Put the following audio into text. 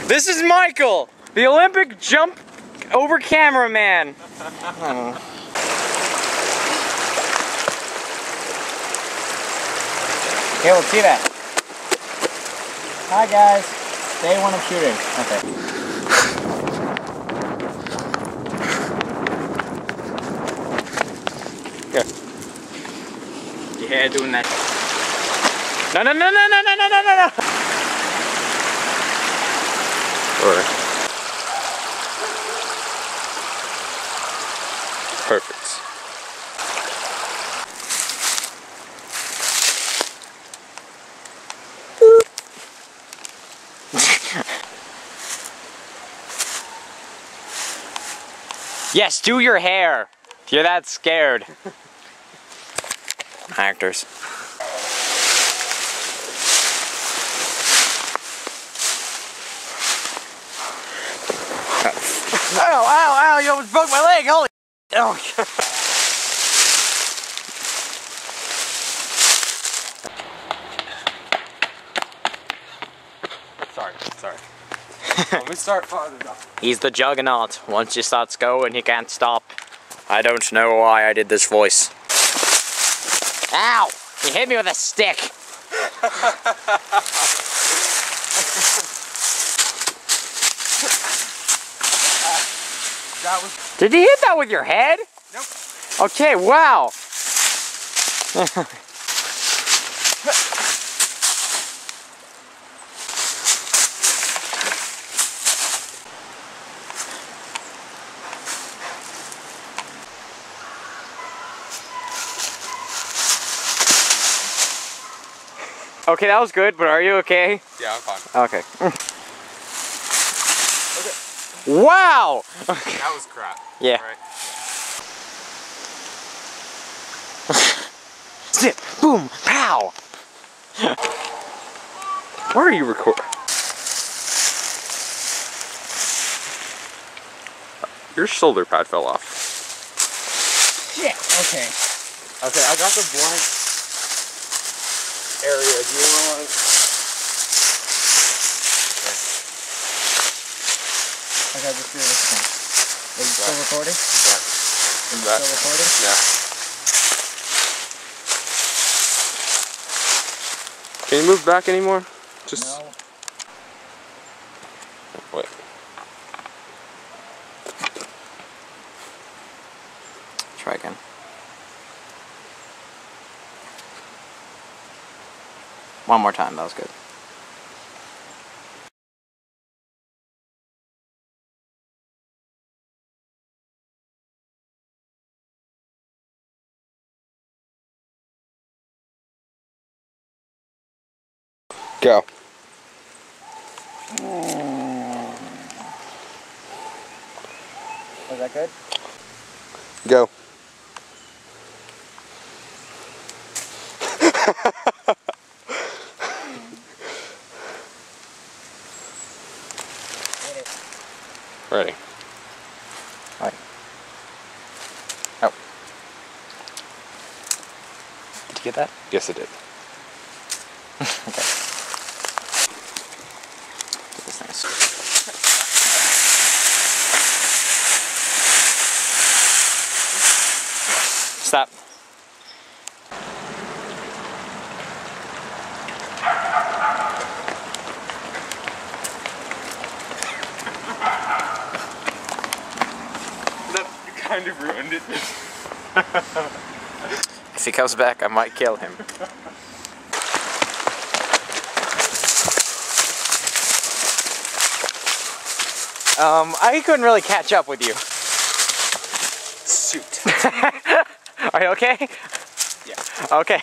This is Michael, the Olympic jump over cameraman. Okay, we'll see that. Hi guys. Day one of shooting. Okay. Yeah, doing that. No. Alright. Perfect. Yes, do your hair. If you're that scared. Actors. Ow, you almost broke my leg, holy. Oh. Sorry. Let me start farther down. He's the juggernaut. Once he starts going, he can't stop. I don't know why I did this voice. Ow! You hit me with a stick. Did you hit that with your head? Nope. Okay, wow. Okay, that was good, but are you okay? Yeah, I'm fine. Okay. Wow! That was crap. Yeah. Right. Zip, boom, pow! Where are you recording? Your shoulder pad fell off. Shit, okay. Okay, I got the blank area. Do you want to... Okay, just do this one. Are you still recording? Yeah. Are you still recording? Yeah. Can you move back anymore? Just... No. Wait. Try again. One more time, that was good. Go. Was that good? Go. Ready. Right. Oh. Did you get that? Yes, it did. Okay. Get this nice. Stop. That kind of ruined it. If he comes back, I might kill him. I couldn't really catch up with you. Shoot. Are you okay? Yeah. Okay.